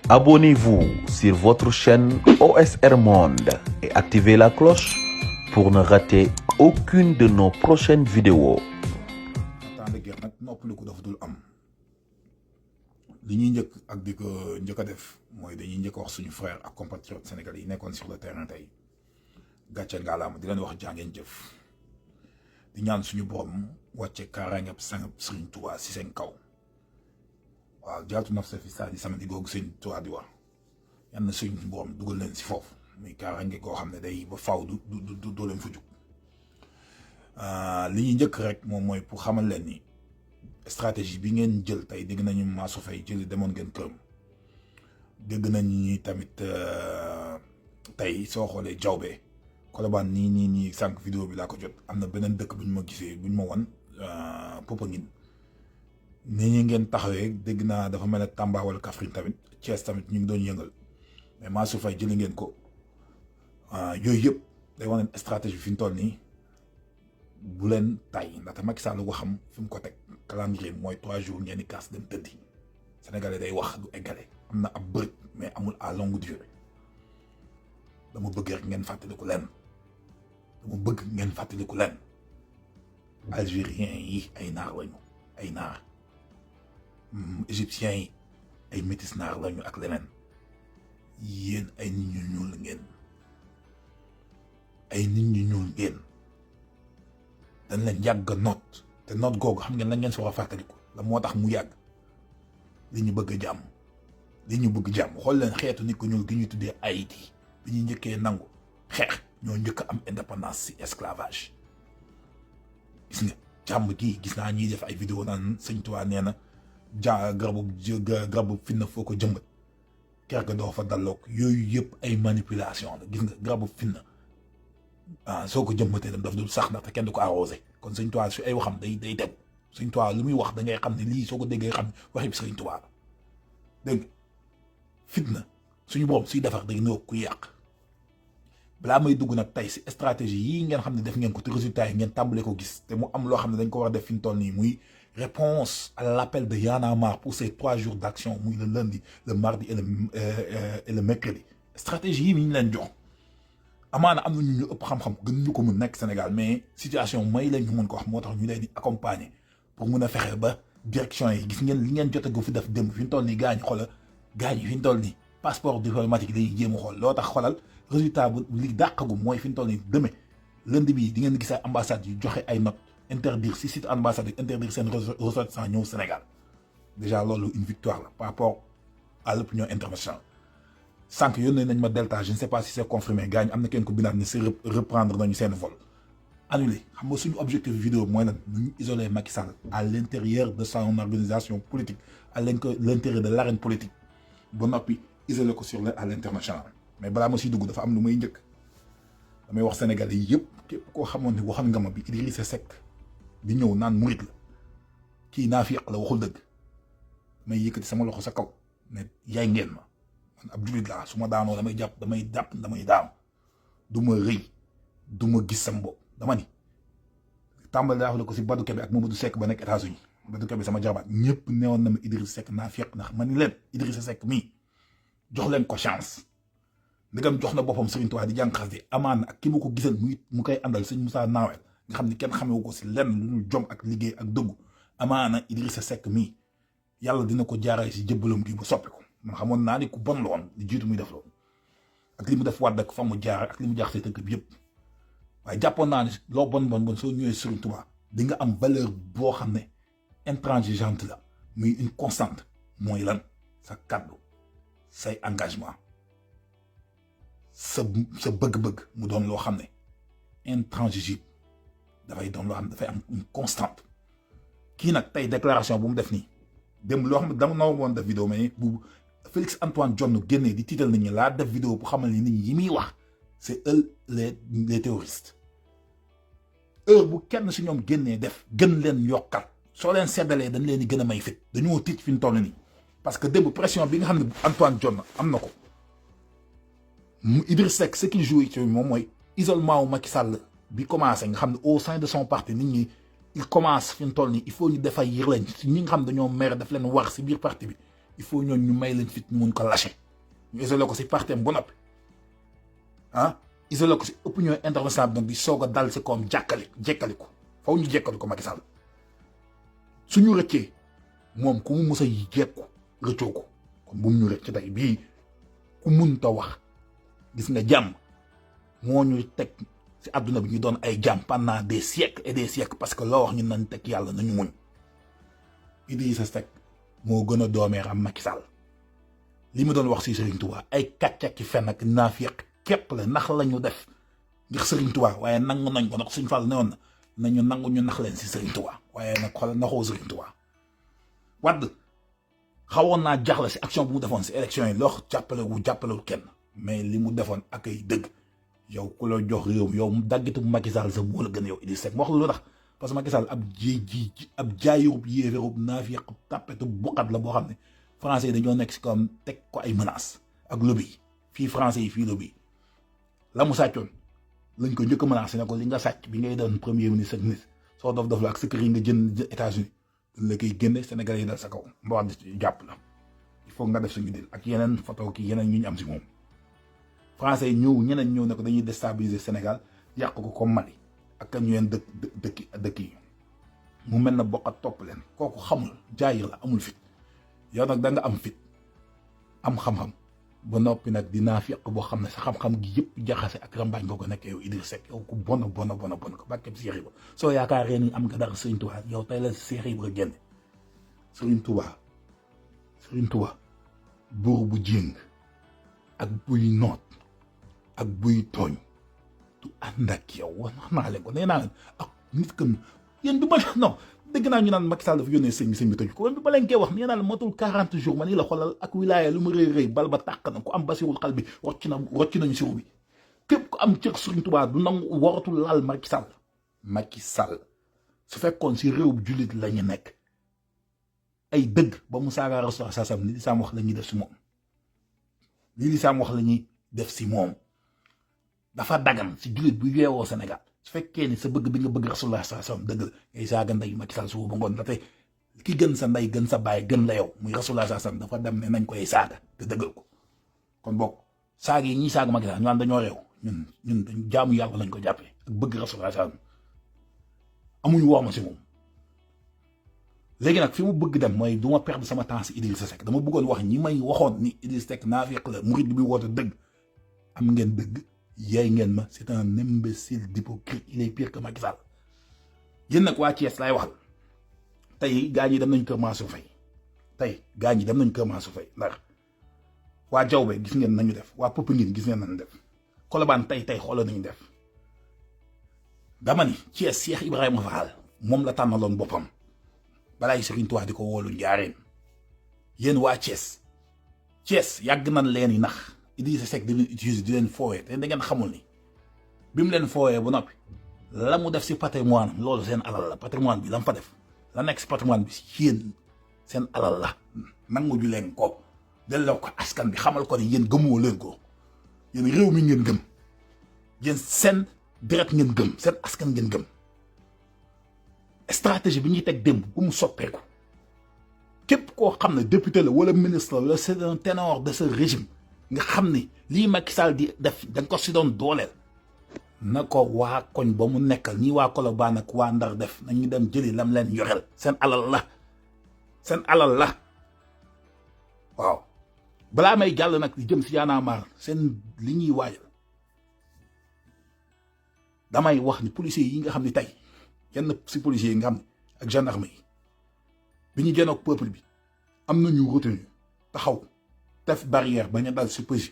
Abonnez-vous sur votre chaîne OSR Monde et activez la cloche pour ne rater aucune de nos prochaines vidéos. li ñuy njëkk ak di ko njëkk a def mooy dañuy njëkk a wax suñu frère ak compatriotes sénégalais yi nekkoon sur le terrain tey gàcce ngaalaama di leen wax jàngeen jëf di ñaan suñu borom wàcce kaaraangeeb sangab Sëriñ Tuubaa si seen kaw waaw jaatu naf sa fi saa di samedi googu Sëriñ Tuubaa di wax yal na suñu borom dugal leen si foofu muy kaaraange koo xam ne day ba faaw doo leen fa jug li ñuy njëkk rek moom mooy pour xamal leen ni stratégie bi ngeen jël tey dégg nañu Mansour Faye jëli demoon ngeen këram dégg nañu ñi tamit tey soo xoolee Diaobé Colobane nii sànq vidéo bi laa ko jot am na beneen dëkk bu ñu ma gisee bu ñu ma wan Popenguine ni ñi ngeen taxawee dégg naa dafa mel ne Tamba wala Kaffrine tamit Thiès tamit ñu ngi doon yëngal mais Mansour Faye jëli ngeen ko yooyu yëpp day wane stratégie fi ñu toll nii bu leen tay ndaxte Macky Sall ko xam fi mu ko teg calendrier mooy 3 jours ngeen di kaas dem tëddi sénégalais day wax du eggale am na ab bërëb mais amul à longue durée dama bëgg rek ngeen fàttaliku leen algériens yi ay naar lañu ay naar égyptiens yi ay métis naar lañu ak leneen yéen ay nit ñu ñuul ngeen dañ leen yàgg noot te noot googu xam ngeen lañ ngeen si war a fàttaliku la moo tax mu yàgg li ñu bëgg jàmm xool leen xeetu nit ko ñuul gi ñuy tuddee Haïti bi ñuy njëkkee nangu xeex ñoo njëkk am indépendance si esclavage gis nga jàmm gii gis naa ñuy def ay vidéo naan Sëñ Tuubaa nee na garabu finna foo ko jëmbat ker ga doo fa dalloog yooyu yëpp ay manipulation la gis nga garabu finna soo ko jëmbatee dem daf dul sax ndaxte kenn du ko arrosé kon Sëñ Tuubaa su ay waxam day tegu Sëñ Tuubaa lu muy wax da ngay xam ne lii soo ko déggee xam ne waxi bi Sëñ Tuubaa la dégg fitna suñu borom suy defar day nëw ku yàq balaa may dugg nag tey si stratégie yii ngeen xam ne def ngeen ko te résultat yi ngeen tàmbale ko gis te mu am loo xam ne dañ ko war a def fi mu toll nii muy réponse à l'appel de Y'en a marre pour ces 3 jours d'action muy le lundi le mardi et le mercredi stratégie yi mi ñu leen jox amaana am na ñu ëpp xam-xam gën ñu ko mun nekk Sénégal mais situation may leen ñu mën ko wax moo tax ñu leen di accompagner pour mun a fexe ba direction yi gis ngeen li ngeen jot a go fi def démb fi ñu toll nii gaañ fi ñu toll nii passeport diplomatique day jéem a xool loo tax xoolal résultat bu li dàqagum mooy fi ñu toll nii demee lundi bii di ngeen gis ay ambassades yu joxe ay notes interdire si site ambassade interdire seen ressortissants ñëw Sénégal déjà loolu une victoire la par rapport à l'opinion internationale. sànq yónnee nañ ma Delta je ne sais pas si c'est confirmé gaañ am na kenn ko bindaat ne si reprendre nañu seen vol annulé xam nga suñu objectif vidéo mooy lan ñu isoler Macky Sall à l'intérieur de son organisation politique à l'intérieur de l'arène politique ba noppi isoler ko sur à l'international mais balaa ma siy dugg dafa am lu may njëkk damay wax Sénégalais yi yëpp képp koo xamoon ne waxoon nga ma bi Idrissa Seck di ñëw naan murit la kii naafiq la waxul dëgg may yëkkati sama loxo sa kaw ne yaay ngeen ma man ab jullit laa su ma daanoo damay daanu du ma rëy du ma gis sam bopp dama ni tàmbali daa wax la ko si Badou Kébé ak Mamadou Seck ba nekk États-Unis Badou Kébé sama jarbaat ñëpp newoon na ma Idrissa Seck naafiq ndax ma ni leen Idrissa Seck mii jox leen ko chance ndegam jox na boppam Sëriñ Tuubaa di jàng xas di amaan ak ki ma ko gisal mu koy àndal sëñ Moussa Nawel nga xam ni kenn xamewu ko si lenn lu dul jom ak liggéey ak dëggu amaana Idrissa Seck mii yàlla dina ko jaarale si jëbbalam gi ba soppi ko man xamoon naa ni ku bon la woon di jiitu muy def loolu ak li mu def Wàdd ak fa mu jaar ak li mu jaax see tënk bi yëpp waaye jàppoon naa ne loo bon soo ñëwee Sëriñ Tuubaa di nga am valeur boo xam ne intransigeante la muy une constante mooy lan sa kàddu say engagement sa bëgg-bëgg mu doon loo xam ne intransigeable dafay doon loo xam ne dafay am une constante kii nag tey déclaration bu mu def nii démb loo xam ne dama noo woon def vidéo mais bu Félix Antoine Diome génnee di tiital nit ñi laa def vidéo bu xamal ni nit ñi yi muy wax c'est eux les terroristes heure bu kenn si ñoom génnee def gën leen yokkat soo leen seddalee dañ leen di gën a may fit dañoo tiit fi ñu toll nii parce que démb pression bi nga xam ne Antoine Diome am na ko Idriss Seck ce qu'il joue ci moom mooy isolement wu Macky Sall bi commencé nga xam ne au sein de son parti nit ñi il commence fi mu toll nii il faut ñu defay yër leen si ñi nga xam dañoo mer daf leen war si biir parti bi il faut ñooñu ñu may leen fit ñu mun ko lâcher ñu isolé ko si partem bu noppi isolé ko si opinion internationale donc di soog a dal si koom jekkali ko faw ñu jekkali ko Macky Sall suñu rëccee moom ku mu mës a jekku rëccoo ko kon bu mu ñu rëcc tey bii ku munta wax gis nga jàmm moo ñu teg si àdduna bi ñu doon ay jàmm pendant des siècles et des siècles parce que loo wax ñu nañ teg yàlla nañu muñ Idrissa Seck moo gën a doomeeram Macky Sall li mu doon wax si Serigne Touba ay kàcca ki fen ak naafiq képp la nax la ñu def ngir Serigne Touba waaye nangu nañ ko nag suñ Fall newoon na nañu nangu ñu nax leen si Serigne Touba waaye nag xoolal naxoo Serigne Touba Wade xawoon naa jaxla si action bu mu defoon si élection yi loo jàppalewul kenn mais li mu defoon ak ay dëgg yow ku la jox réew yow daggitu Macky Sall sa moo la gën yow Idrissa Seck wax lu tax parce que Macky Sall ab jaayurub yéeférub naafiq tàppetu buqat la boo xam ne français yi dañoo nekk si kawam teg ko ay menaces ak lobby yi fii français yi fii lobby yi la mu sàccoon lañ ko njëkk a menacé ne ko li nga sàcc bi ngay doon premier ministre ak ministre soo dof la ak sa kër yi nga jënd États-Unis dañ la koy génne Sénégalais yi dal sa kaw mbawaat jàpp la il faut nga def suñu dil ak yeneen photo kii yeneen ñu am si moom français yi ñeneen ñëw ne ko dañuy déstabiliser Sénégal yàq ko comme Mali ak ñu leen dëkk yi mu mel na bokkat topp leen kooku xamul jaayir la amul fit yow nag da nga am fit am xam-xam ba noppi nag dinaa fiq boo xam ne sa xam-xam gi yëpp jaxase ak rambaaj nga ko nekkee yow Idrissa Seck yow ku bon ko bàkkeeb Cheikh Ibra soo yaakaaree ni am nga dara Serigne Touba yow tey la Cheikh Ibra génn Serigne Touba buur bu jéng ak buy noot ak buy tooñ du ànd ak yow wax naa leen ko nee naa leen ak nit kam yéen du ma non dégg naa ñu naan Macky Sall dafa yónnee sëñ bi tëj ko bi ba leen koy wax nee naa la matul 40 jours ma nii la xoolal ak wilaaya lu mu rëy bal ba tàq na ku am basirul xal bi rocc nañu siru bi képp ku am cër Serigne Touba du nangu waratul laal Macky Sall su fekkoon si réew jullit la ñu nekk ay dëgg ba mu saaga Rasul sasam li lislaam wax la ñuy def si moom li lislaam wax la ñuy def si moom dafa dagan si jullit bu yeewoo Sénégal su fekkee ni sa bëgg bi nga bëgg Rasulullah sallallahu alayhi wasallam dëgg la ngay saaga ndey Macky Sall suba ba ngoon da tey ki gën sa ndey gën sa baay gën la yow muy Rasulullah sallallahu alayhi wasallam dafa dem ne nañ koy saaga te dëggal ko kon bokk saaga yi ñii saaga Macky Sall ñu naan dañoo réew ñun dañ jaamu yàlla lañ ko jàppee ak bëgg Rasulullah sallallahu alayhi wasallam amuñu wooma si moom léegi nag fi mu bëgg dem mooy du ma perdre sama temps si Idrissa Seck dama bëggoon wax ñi may waxoon ni Idrissa Seck naafiq la murid bi woote dëgg am ngeen dëgg yaay ngeen ma c'est un imbécile d'hypocrite il est pire que Macky Sall yéen nag waa Thiès laay waxal tey gaa ñi dem nañ kër Mansour Faye ndax waa Diaobé gis ngeen nañu def waa Popenguine gis ngeen nañu def Colobane tey xoolal nañu def dama ni Thiès Cheikh Ibrahima Fall moom la tànnaloon boppam balaay Serigne Touba di ko wóolu Njaaréem yéen waa Thiès yàgg nañ leen yi nax Idrissa Seck di leen utiliser di leen foowee te da ngeen xamul ni bi mu leen foowee ba noppi la mu def si patrimoine loolu seen alal la patrimoine bi la mu fa def la nekk si patrimoine bi si yéen seen alal la nangu ju leen ko delloo ko askan bi xamal ko ni yéen gëmoo leen ko yéen réew mi ngeen gëm yéen seen deret ngeen gëm seen askan ngeen gëm stratégie bi ñuy teg démb bu mu soppeeku képp koo xam ne député la wala ministre la c'est un ténor de ce régime nga xam ni lii Macky Sall di def da nga ko si doon dooleel na ko waa koñ ba mu nekkal ñii waa Colobane ak waa Ndar def nañu dem jëli lam leen yoreel seen alal la waaw balaa may jàll nag di jëm si Y'en a marre seen li ñuy waajal damay wax ni policiers yi nga xam ne tey yenn si policiers yi nga xam ne ak gendarme yi bi ñu jënoog peuple bi am nañu retenu taxaw def barrière bañ a dal si pësi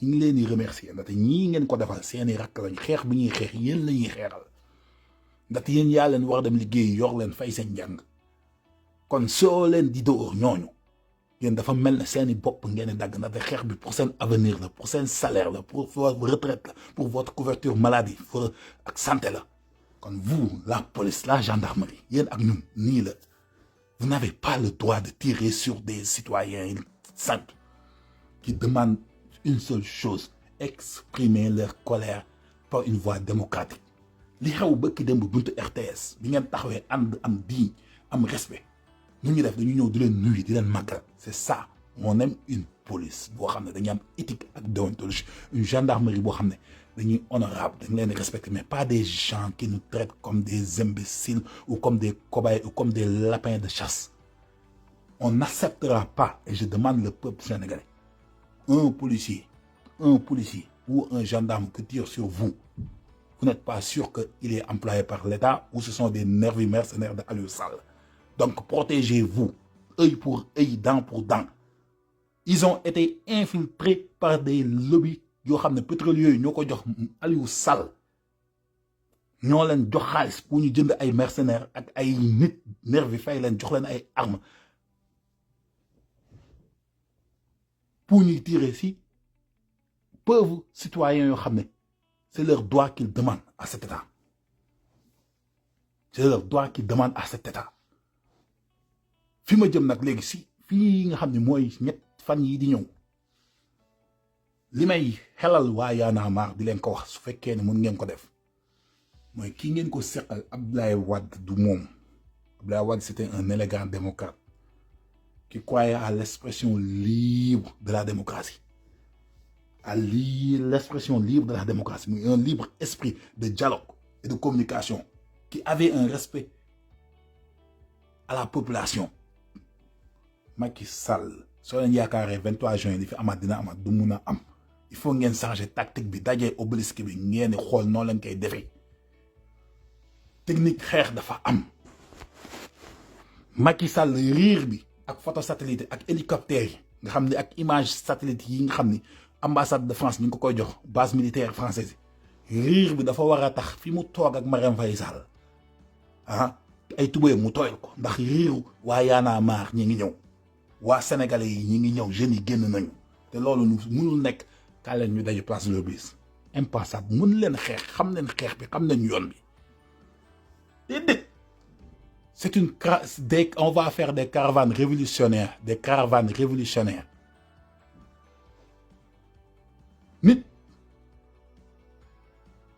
ñu ngi leen di remercier ndaxte ñii ngeen ko defal seeni rakk lañ xeex bi ñuy xeex yéen la ñuy xeexal ndaxte yéen yaa leen war a dem liggéey yor leen fay seen njàng kon soo leen di dóor ñooñu yéen dafa mel ne seeni bopp ngeen di dagg ndaxte xeex bi pour seen avenir la pour seen salaire la pour votre retraite la pour votre couverture maladie pour ak santé la kon vous la police la gendarmerie yéen ak ñun nii la vous n'avez pas le droit de tirer sur des citoyens simples qui demandent une seule chose, exprimer leur colère par une voie démocratique. li xew bëkki dem bu buntu RTS bi ngeen taxawee ànd am digne am respect nu ñuy def dañu ñëw di leen nuyu di leen màggal c'est ça on aime une police boo xam ne dañuy am éthique ak déontologie une gendarmerie boo xam ne dañuy honorable dañ leen respecter mais pas des gens qui nous traitent comme des imbéciles ou comme des cobayes ou comme des lapins de chasse. On n'acceptera pas, et je demande le peuple sénégalais, un policier ou un gendarme qui tire sur vous, vous n'êtes pas sûr qu'il est employé par l'État ou ce sont des nervis mercenaires de Aliou Sall. Donc protégez-vous, œil pour œil, dent pour dent. Ils ont été infiltrés par des lobbies yoo xam ne pétroliers ñoo ko jox Aliou Sall ñoo leen jox xaalis pour ñu jënd ay mercenaires ak ay nit nervi fay leen jox leen ay armes pour ñuy tirer si pauvres citoyens yoo xam ne c'est leur droit qu'ils demandent à cet État. C'est leur droit qu'ils demandent à cet État. fi ma jëm nag léegi si fii nga xam ne mooy ñett fan yi di ñëw li may xelal waa Y'en a marre di leen ko wax su fekkee ne mën ngeen ko def mooy kii ngeen ko seqal Abdoulaye Wade du moom. Abdoulaye Wade c'était un élégant démocrate qui croyait à l'expression libre de la démocratie. À l'expression libre de la démocratie. Un libre esprit de dialogue et de communication qui avait un respect à la population. Macky Sall, soo leen yaakaaree 23 juin di fi amaat dina amaat du mun a am. Il faut ngeen changer tactique bi dajee obélisque bi ngeen xool noo leen koy defee. Technique xeex dafa am. Macky Sall riir bi ak photo satellite ak hélicoptère yi nga xam ne ak image satellite yi nga xam ni ambassade de France ñu ngi ko koy jox base militaire française riir bi dafa war a tax fi mu toog ak Marème Faye Sall ay tubéy mu tooyal ko ndax riiru waa Y'en a marre ñi ngi ñëw waa sénégalais yi ñi ngi ñëw jeunes yi génn nañu te loolu mënul nekk kaa leen ñu daje place de l'Obélisque impensable mën leen xeex xam leen xeex bi xam nañ yoon bi déedéet c'est on va faire des caravanes révolutionnaires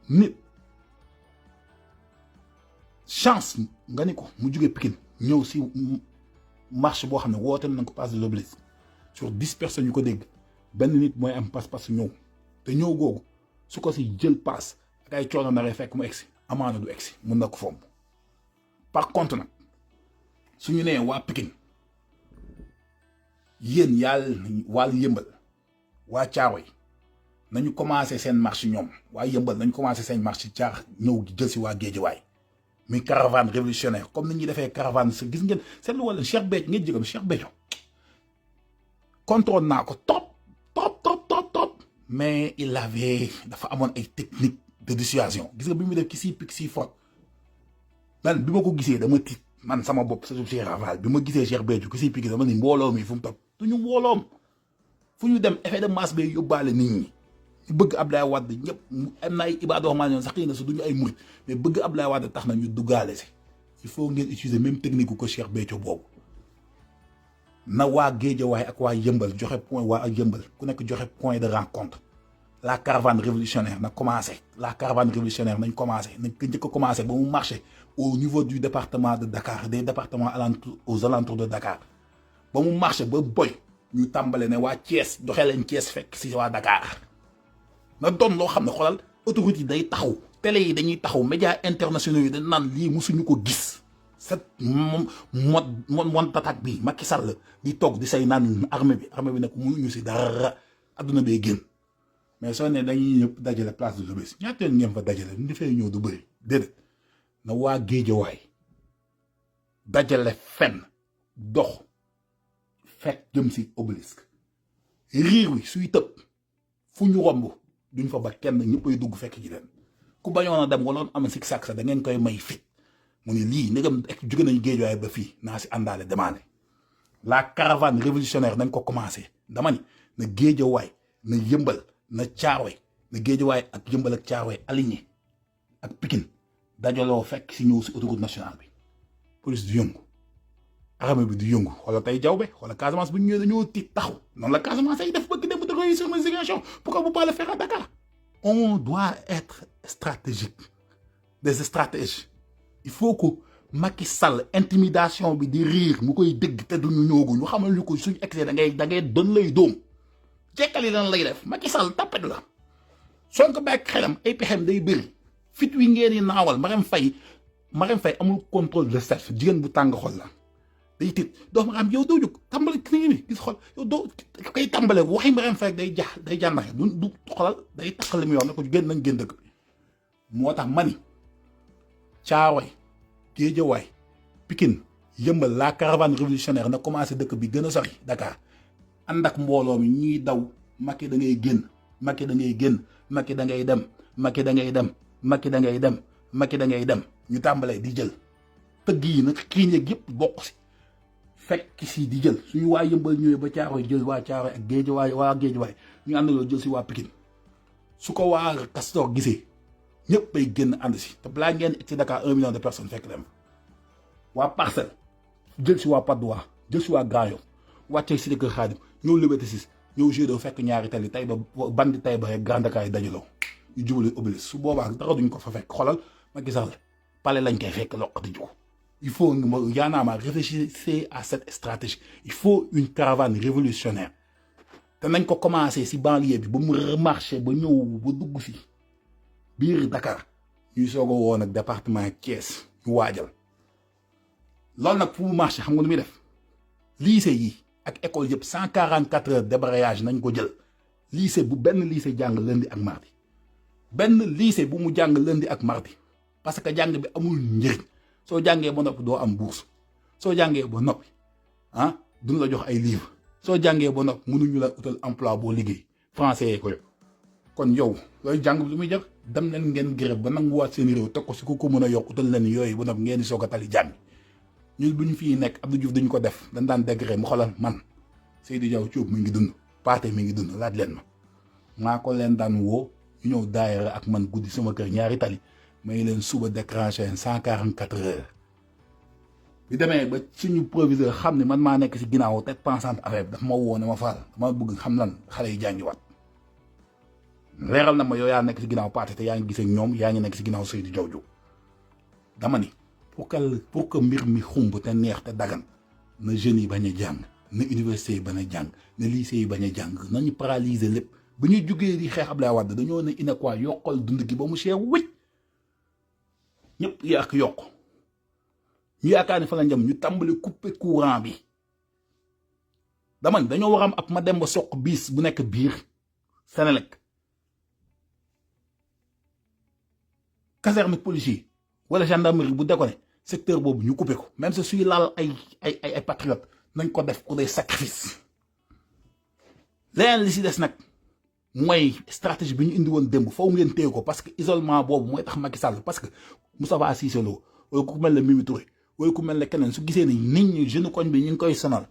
nit chance nga ni ko mu jóge Pikine ñëw si marche boo xam ne woote nañ ko place de l'Obélisque sur 10 personnes yu ko dégg benn nit mooy am passe ñëw te ñëw googu su ko si jël passe ak ay coono naree fekk mu egsi amaana du egsi mun na ko fomb. Par contre nag su ñu nee waa Pikine yéen wàllu yëmbal waa Caaroy nañu commencé seen marche ñoom waa yëmbal nañu commencé seen marche caax ñëw jël si waa Géejawaay muy caravane révolutionnaire comme ni ñuy defee caravane sa gis ngeen seetlu wala Cheikh Béthio ngeen jëgam Cheikh Béthio contrôle naa ko trop mais il avait dafa amoon ay technique de dissuasion gis nga bi mu def ki si pik si fot man bi ma ko gisee dama tiit man sama bopp sa Cheikh Raval bi ma gisee Cheikh Béthio ki si pik dama ni mbooloo mi fu mu topp duñu mbooloom fu ñu dem effet de masse bay yóbbaale nit ñi ñu bëgg Abdoulaye Wade ñëpp am na ay ibaadu wax maa ñoon sax xëy na su duñu ay murit mais bëgg Abdoulaye Wade tax na ñu duggaale si il faut ngeen utiliser même technique ko Cheikh Béthio boobu na waa Géejawaay ak waa yëmbal joxe point waa ak yëmbal ku nekk joxe point de rencontre la caravane révolutionnaire na commencé la caravane révolutionnaire nañ commencé nañ ko njëkk a commencé ba mu marché au niveau du département de Dakar des départements aux alentours de Dakar ba mu marché ba boy ñu tàmbale ne waa Thiès doxee leen Thiès fekk si waa Dakar na doon loo xam ne xoolal autoroute yi day taxaw télé yi dañuy taxaw médias internationaux yi dañ naan lii musuñu ko gis cette mon attaque bi Macky Sall di toog di say naan armée bi nag mënuñu si dara adduna bee génn mais soo ne dañuy ñëpp dajale place de l'Obélisque ñaata yoon ngeen fa dajale ñu defee ñëw du bëri déedéet na waa Géejawaay dajale fenn dox fekk jëm si Obélisque riir wi suy tëb fu ñu romb duñ fa ba kenn ñëppay dugg fekk ji leen ku bañoon a dem waloon am sik sak sa da ngeen koy may fit mu ne lii ndegam jóge nañu Géejawaay ba fii naa si àndaale demandé la caravane révolutionnaire nañ ko commencé dama ni na Géejawaay na yëmbal na Caaroy na Géejawaay ak yëmbal ak Caaroy aligné ak Pikine dajaloo fekk si ñëw si autoroute nationale bi police du yëngu armée bi du yëngu wala tey jawbe wala Casamance bu ñu ñëwee dañoo tiit taxaw noonu la Casamance ay def bëgg dem de réussir les élections pourquoi vous pas le faire à Dakar. On doit être stratégique des stratèges il faut que Macky Sall intimidation bi di riir mu koy dégg te duñu ñoogu ñu xamal ñu ko suñu excès da ngay doon lay doom jekkali lan lay def Macky Sall tapet la Sonko bàyyi xelam ay pexem day bëri fit wi ngeen di naawal Marème Faye amul contrôle de self jigéen bu tàng xol la day tiit doo ma am yow doo jóg tàmbale ki ni gis xol yow doo koy tàmbale waxi Marème Faye day jànnaxe du xolal day taxal mi yoon ne ko génn nañ génn dëkk bi moo tax mani Caaroy Géejawaay Pikine Yëmbal la caravane révolutionnaire na commencé dëkk bi gën a sori Dakar ànd ak mbooloo mi ñuy daw Macky da ngay génn Macky da ngay génn Macky da ngay dem Macky da ngay dem Macky da ngay dem Macky da ngay dem ñu tàmbalee di jël tëgg yi nag xiin yeeg yëpp bokk si fekk si di jël suñu waa Yëmbal ñëwee ba Caaroy jël waa Caaroy ak Géejawaay waa Géejawaay ñu ànd loolu jël si waa Pikine su ko waa Castor gisee ñëpp bay génn ànd si te balaa ngeen egg si Dakar 1 million de personnes fekk dem waa Parcelles jël si waa Patte d'Oie jël si waa Grand Yoff wàccee si Kër Xaadim ñëw Liberté 6 ñëw Gédo fekk ñaari tali tey ba bandi tey ba rek Grand Dakar yi dajaloo ñu jubale Obélisque su boobaa dara duñ ko fa fekk xolal Macky Sall pale lañ koy fekk loqati juko il faut Y'en a marre réfléchissez à cette stratégie il faut une caravane révolutionnaire te nañ ko commencé si banlieue bi ba mu marché ba ñëw ba dugg si biir Dakar ñuy soog a woon ak département Thiès ñu waajal loolu nag fu mu marché xam nga nu muy def lycée yi ak école yëpp 144 heures débrayage nañ ko jël lycée bu benn lycée jàng lundi ak mardi benn lycée bu mu jàng lundi ak mardi parce que jàng bi amul njëriñ soo jàngee ba noppi doo am bourse soo jàngee ba noppi duñ la jox ay livres soo jàngee ba noppi mënuñu la utal emploi boo liggéey français yee ko yëpp kon yow looy jàng lu muy jël dem leen ngeen grève ba nanguwaat seen réew teg ko si ku ko mën a yokk utal leen yooyu ba noppi ngeen di soog a tali jàng ñun bu ñu fii nekk Abdou Diouf dañu ko def dañ daan dégré mu xoolal man Seydou Diaw Thioub mi ngi dund Pathé mi ngi dund laaj leen ma maa ko leen daan woo ñu ñëw daayira ak man guddi sama kër ñaari tali may leen suba déclenché 144 heures bi demee ba suñu proviseur xam ne man maa nekk si ginnaaw tête pensante affaire bi daf ma woo ne ma faal dama bëgg xam lan xale yi jàngiwaat leeral na ma yow yaa nekk si ginnaaw Pathé te yaa ngi gisee ñoom yaa ngi nekk si ginnaaw Seydou Diaw Thioub dama ni pour que mbir mi xumb te neex te dagan na jeunes yi bañ a jàng na université yi bañ a jàng na lycée yi bañ a jàng nañu paralyser lépp ba ñu jugee di xeex Abdoulaye Wade dañoo ne ina quoi yokkal dund gi ba mu cher wëcc ñëpp yàq yokk ñu yaakaar ne fa la njëm ñu tàmbali couper courant bi dama ni dañoo war am ab ma dem ba soq bis bu nekk biir Senelec caserne policier wala gendarmerie bu déconné secteur boobu ñu coupé ko même si suy laal ay patriotes nañ ko def pour des sacrifices leneen li si des nag mooy stratégie bi ñu indi woon démb foofu ngeen téye ko parce que isolement boobu mooy tax Macky Sall parce que Moustapha Cissé Lo wala ku mel ne Mimi Touré wala ku mel ne keneen su gisee ni nit ñi jeune koñ bi ñu ngi koy sonal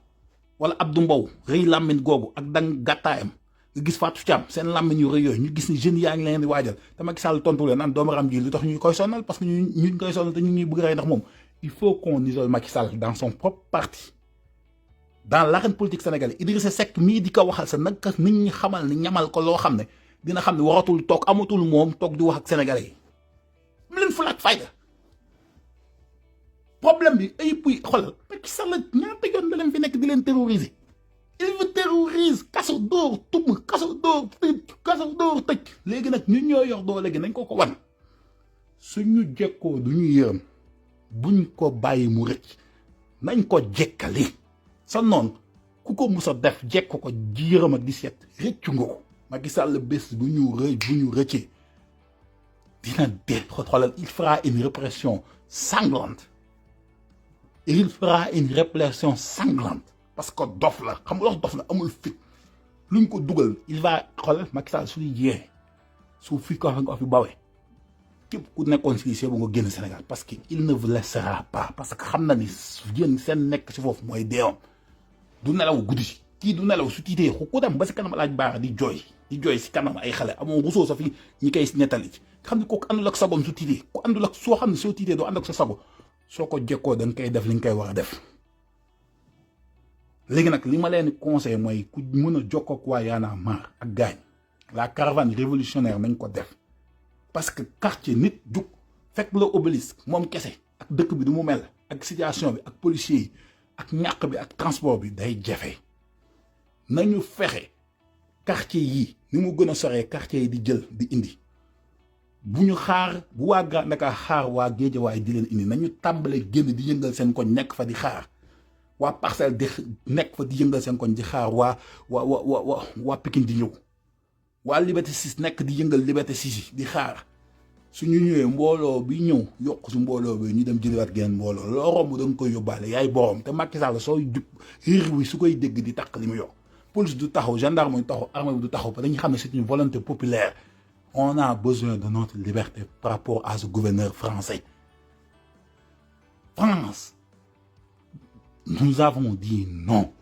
wala Abdou Mbow rëy làmmiñ googu ak dang gàttaayam nga gis Fatou Thiam seen làmmiñ yu rëy yooyu ñu gis ni jeunes yaa ngi leen di waajal te Macky Sall tontu leen naan doomu ram ji lu tax ñu koy sonal parce que ñu koy sonal te ñu ñuy bëgg rey ndax moom il faut qu'on isole Macky Sall dans son propre parti dans l'arène politique sénégalaise Idrissa Seck mii di ko waxal sa nag nit ñi xamal ni ñamal ko loo xam ne dina xam ne waratul toog amatul moom toog di wax ak sénégalais yi mu leen fulaak fayda problème bi ay puy xoolal Macky Sall ñaata yoon da leen fi nekk di leen terroriser il vous terrorise kaso dóor tumm kaso dóor tëj léegi nag ñun ñoo yor doo léegi nañ ko wan suñu jekkoo du ñu yërëm buñ ko bàyyi mu rëcc nañ ko jekkali sa noon ku ko mus a def jekk ko yërëm ak di seet rëccu nga ko Macky Sall bés bu ñu rëccee dina dee xoolal il fera une répression sanglante parce que dof la xam nga wax dof la amul fit luñ ko dugal il va xoolal Macky Sall suñuy jeexee su fi ko fi bawee képp ku nekkoon si lycée bu nga génn Sénégal parce que il ne vous laissera pas parce que xam na ni yéen seen nekk si foofu mooy deewam du nelaw guddi si kii du nelaw su tiitee ku dem ba si kanam laaj baara di jooy si kanam ay xale amoo rusoo sa fi ñi koy nettali xam ne kooku àndul ak sagoom su tiitee ku àndul ak soo xam ne soo tiitee doo ànd ak sa sago soo ko jekkoo da nga koy def li nga koy war a def léegi nag li ma leen conseil mooy ku mën a jokkoo ak waa Y'en a marre ak gaañ la caravane révolutionnaire nañ ko def parce que quartier nit jug fekk la Obélisque moom kese ak dëkk bi du mu mel ak situation bi ak policiers yi ak ñàkk bi ak transport bi day jafe nañu fexe quartier yi ni mu gën a soree quartier yi di jël di indi bu ñu xaar bu waa Grand Dakar xaar waa Guédiawaye di leen indi nañu tàmbale génn di yëngal seen koñ nekk fa di xaar waa Parcelles di nekk fa di yëngal seen koñ di xaar waa Pikine di ñëw waa Liberté 6 nekk di yëngal Liberté 6 di xaar suñu ñëwee mbooloo bi ñëw yokk si mbooloo bi ñu dem jëliwaat geneen mbooloo loo romb da nga koy yóbbaale yaay borom te Macky Sall sooy jub riir wi su koy dégg di takk li mu yor police du taxaw gendarme du taxaw armée du taxaw parce que dañu xam ne c'est une volonté populaire. On a besoin de notre liberté par rapport à ce gouverneur français. France, nous avons dit non.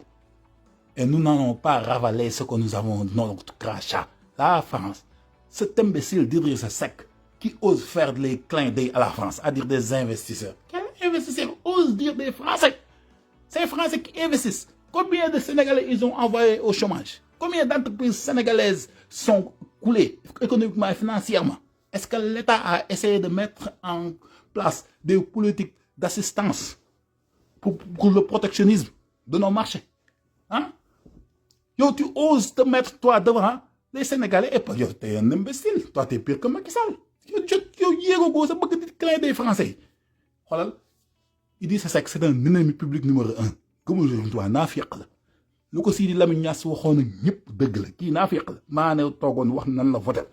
Et nous n'allons pas ravaler ce que nous avons dans notre crachat. La France, cet imbécile d'Idrissa Seck qui ose faire les clins d'œil à la France, à dire des investisseurs. Quel investisseur ose dire des Français? Ces Français qui investissent. Combien de Sénégalais ils ont envoyé au chômage? Combien d'entreprises sénégalaises sont coulées économiquement et financièrement? Est-ce que l'État a essayé de mettre en place des politiques d'assistance pour le protectionnisme de nos marchés? Hein? Yo, tu oses te mettre toi devant les Sénégalais et yo, t'es un imbécile. Toi, t'es pire que Macky Sall. Yo, ça bëgg di clin des Français. Xoolal, Idrissa Seck c'est un ennemi public numéro 1. Comme toi, naafiq la. lu ko Sidi Lamine Niass waxoon na ñëpp dëgg la kii naafiq la maa ne toogoon wax nan la votel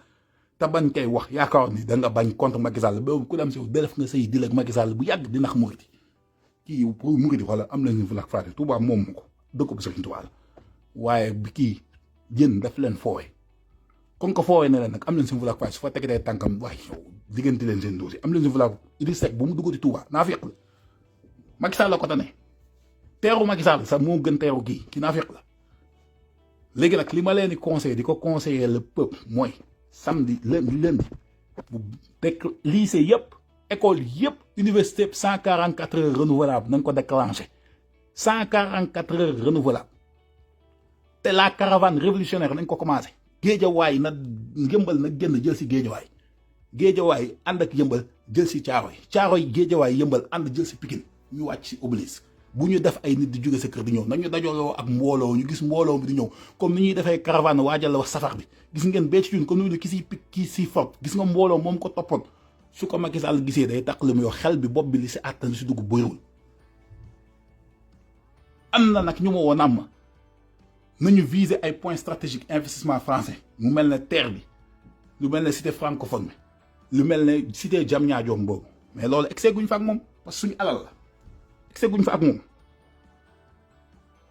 te bañ koy wax yaakaar ni da nga bañ contre Macky Sall ba ku dem si def nga say dil ak Macky Sall bu yàgg di nax Mouride kii pour Mouride wala am nañu Fulak Fatick Touba moom ko dëkk bu Serigne Touba la waaye bi kii jën daf leen foowee comme que foowee ne leen nag am nañ seen Fulak Fatick su fa tegee tànkam waaye yow diggante leen seen dossier am nañ seen Fulak Idrissa Seck bu mu duggati Touba naafiq la Macky Sall la ko tane teeru Macky Sall sax moo gën teeru kii naafiq la léegi nag li ma leen di conseiller di ko conseiller le peuple mooy samedi lundi bu dekk lycée yëpp école yëpp université yëpp 144 heures renouvelables nañ ko déclenché 144 heures renouvelables te la caravane révolutionnaire nañ ko commencé Géejawaay na yëmbal na génn jël si Géejawaay ànd ak yëmbal jël si Caaroy Géejawaay yëmbal ànd jël si Pikine ñu wàcc si Obélisque bu ñu def ay nit di jóge sa kër di ñëw nañu dajaloo ak mbooloo ñu gis mbooloo bi di ñëw comme ni ñuy defee caravane waajal la wax safar bi gis ngeen bee ci ñun comme ni ki si pik kii si fop gis nga mbooloo moom ko toppoon su ko Macky Sall gisee day taq li mu yor xel bi bopp bi li si àttan si dugg bëriwul am na nag ñu ma woon am nañu viser ay points stratégiques investissement français mu mel ne terre bi lu mel ne cité francophone bi lu mel ne cité Diamniadio boobu mais loolu excès guñ fa ak moom parce que suñu alal la excès guñ fa ak moom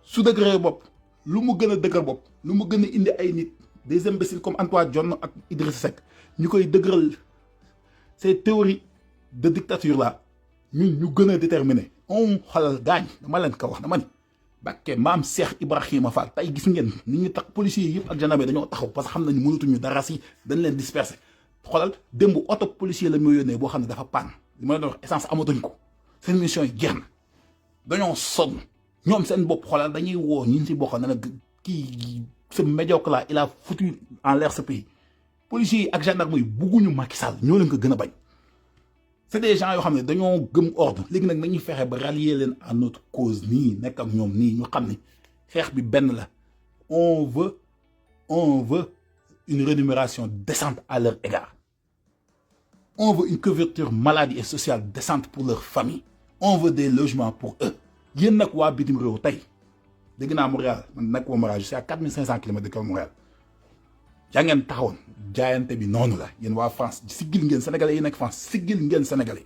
su dëgëree bopp lu mu gën a dëgër bopp lu mu gën a indi ay nit des imbéciles comme Antoine Diome ak Idrissa Seck ñu koy dëgëral ces théories de dictature là ñu gën a déterminé on xalal gaañ dama leen ko wax dama ni Bakke maam Cheikh Ibrahima Fall tey gis ngeen ni ñu tax policiers yëpp ak gendarmerie dañoo taxaw parce que xam nañu mënatuñu dara si dañ leen disperser xoolal démb oto policier la ñu yónnee boo xam ne dafa panne li ma leen wax essence amatuñ ko seen mission yi jeex na dañoo sonn ñoom seen bopp xoolal dañuy woo ñi si bokk na nag kii ce médiocre là il a foutu en l'air ce pays policiers yi ak gendarme yi bugguñu Macky Sall ñoo leen ko gën a bañ c'est des gens yoo xam ne dañoo gëm ordre léegi nag nañuy fexe ba rallier leen à notre cause nii nekk ak ñoom nii ñu xam ni xeex bi benn la on veut une rémunération décente à leur égard on veut une couverture maladie et sociale décente pour leur famille on veut des logements pour eux yéen nag waa bitim réew tey dégg naa Montréal man nag waa Montréal je suis à 4500 kilomètres de Montréal yaa ngeen taxawoon jaayante bi noonu la yéen waa France siggil ngeen sénégalais yi nekk France siggil ngeen sénégalais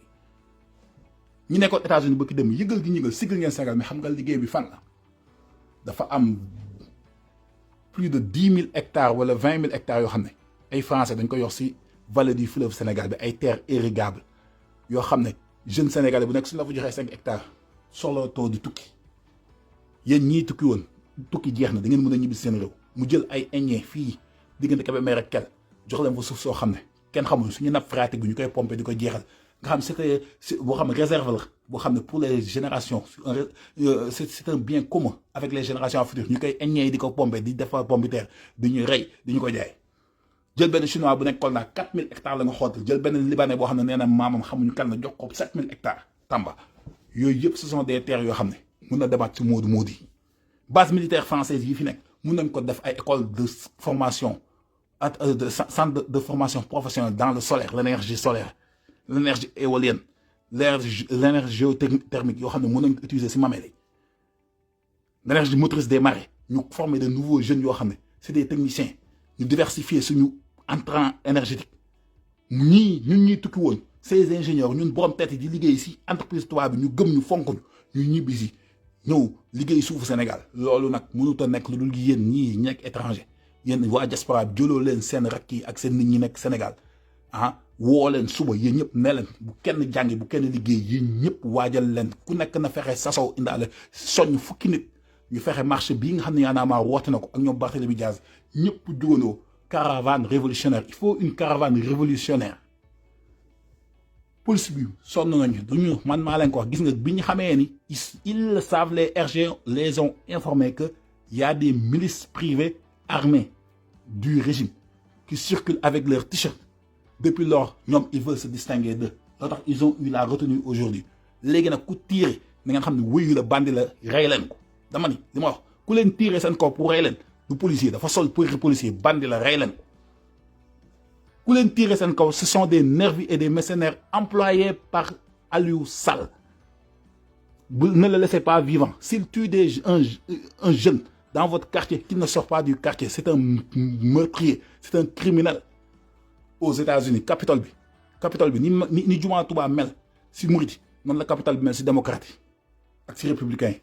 ñi nekkoon États-Unis ba ki dem yëgal gi ñëgal siggil ngeen Sénégal mais xam nga liggéey bi fan la dafa am plus de 10 000 hectares wala 20 000 hectares yoo xam ne ay français dañ ko yor si vallée du fleuve Sénégal bi ay terres irrigables yoo xam ne jeune sénégalais bu nekk suñu la fa joxee 5 hectares solo too di tukki yéen ñii tukki woon tukki jeex na da ngeen mën a ñibbi seen réew mu jël ay Indien fii diggante Kébémer ak Kell jox leen fa suuf soo xam ne kenn xamul suñu nappe phréatique bi ñu koy pomper di ko jeexal nga xam c'était boo xam ne réserve la boo xam ne pour les générations c'est un bien commun avec les générations futures ñu koy Indien yi di ko pomper di def pomme de terre di ñu rey di ñu ko jaay jël benn chinois bu nekk Kolda 4000 hectares la nga xootal jël benn libanais boo xam ne nee na maamam xamuñu kan la jox ko 7000 hectares Tamba yooyu yëpp ce sont des terres yoo xam ne mun na demaat ci moodu yi base militaire française yi fi nekk mun nañ ko def ay école de formation centre de formation professionnelle dans le solaire l'énergie solaire l'énergie éolienne l'énergie géothermique yoo xam ne mun nañ ko utiliser si mamel yi l'énergie motrice des marées ñu former de nouveaux jeunes yoo xam ne c'est des techniciens ñu diversifier suñu entrant énergétique ñun ñuy tukki woon ces ingénieurs ñun borom tête di liggéey si entreprise tubaab bi ñu gëm ñu fonk ñu ñibbi si ñëw liggéey suufu Sénégal loolu nag mënut a nekk lu dul yéen ñii nekk étranger yéen waa diaspora bi jëloo leen seen rakk yi ak seen nit ñi nekk Sénégal woo leen suba yéen ñëpp ne leen bu kenn jàngi bu kenn liggéey yéen ñëpp waajal leen ku nekk na fexe sasow indaale soññ fukki nit ñu fexe marché bii nga xam ne Y'en a marre woote na ko ak ñoom Barthélémy Diaz ñëpp jugandoo caravane révolutionnaire il faut une caravane révolutionnaire police bi sonn nañu duñu man maa leen ko wax gis nga bi ñu xamee ni ils le savent les RG les ont informés que y a des milices privées armées du régime qui circulent avec leurs t-shirts depuis lors ñoom ils veulent se distinguer d'eux loo tax ils ont eu la retenue aujourd'hui léegi nag ku tiire na ngeen xam ne wéyu la bandi la rey leen ko dama ni li ma wax ku leen tiire seen kaw pour rey leen du policier dafa sol pour policier bandi la rey leen ko ku leen tiire seen kaw ce sont des nervis et des mercenaires employés par Aliou Sall ne le laissez pas vivant s'il tue un jeune dans votre quartier qui ne sort pas du quartier c'est un meurtrier c'est un criminel aux États-Unis Capitole bi ni jumaa Tuubaa mel si murit noonu la Capitole bi mel si démocrate yi ak si républicain yi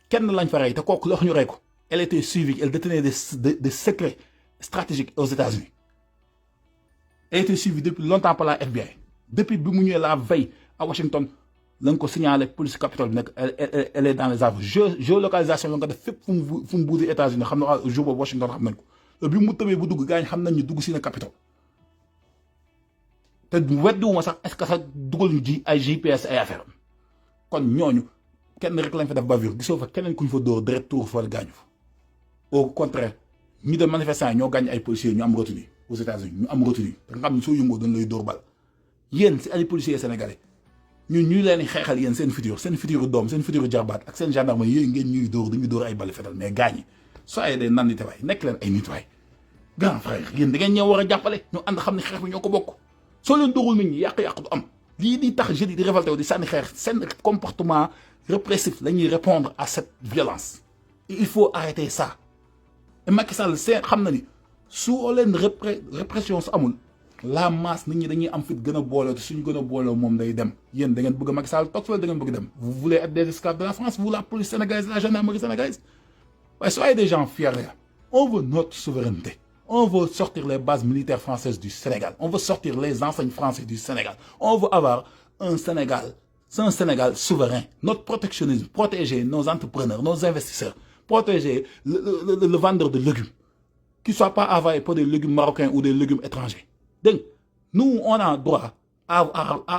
kenn lañ fa rey te kooku lox ñu rey ko elle était suivie elle détenait des secrets stratégiques aux États-Unis elle était suivie depuis longtemps par la FBI depuis bi mu ñëwee la veille à Washington lañ ko signalé police Capitole bi nekk elle est dans les arbres géolocalisation la nga def fépp fu mu buusi États-Unis xam na jour boobu Washington xam nañ ko bi mu tëbee bu dugg gaañ xam nañ ñu dugg si na Capitole te weddiwuma sax est-ce que sax dugal ñu ji ay GPS ay affaire am kon ñooñu kenn rek lañ fa def bavure gisoo fa keneen ku ñu fa dóor direct tour fa gaañu fa au contraire ñi de manifestants ñoo gaañ ay policiers ñu am retenu aux États-Unis ñu am retenu te nga xam ne soo yëngoo dañ lay dóor bal yéen si ay policiers sénégalais ñun ñu leen di xeexal yéen seen futur doom seen futur jarbaat ak seen gendarme yooyu ngeen ñuy dóor dañuy dóor ay bal fetal mais gaañi soyez des nandite waay nekk leen ay nit waay grand frère yéen da ngeen ñëw war a jàppale ñu ànd xam ne xeex bi ñoo ko bokk soo leen dóorul nit ñi yàq-yàq du am lii di tax jeunes yi di révolté wu di sànni xeex seen comportement répressif la ñuy répondre à cette violence et il faut arrêter ça et Macky Sall seen xam na ni soo leen répression su amul la masse nit ñi dañuy am fit gën a boole te suñu gën a boole moom day dem yéen da ngeen bëgg Macky Sall toog wala da ngeen bëgg dem vous voulez être des esclaves de la France vous la police sénégalaise la gendarmerie sénégalaise waaye soyez des gens fiers là on veut notre souveraineté. On veut sortir les bases militaires françaises du Sénégal. On veut sortir les enseignes françaises du Sénégal. On veut avoir un Sénégal souverain. Notre protectionnisme, protéger nos entrepreneurs, nos investisseurs, protéger le vendeur de légumes, qui ne soit pas envahi par des légumes marocains ou des légumes étrangers. Donc, nous, on a droit à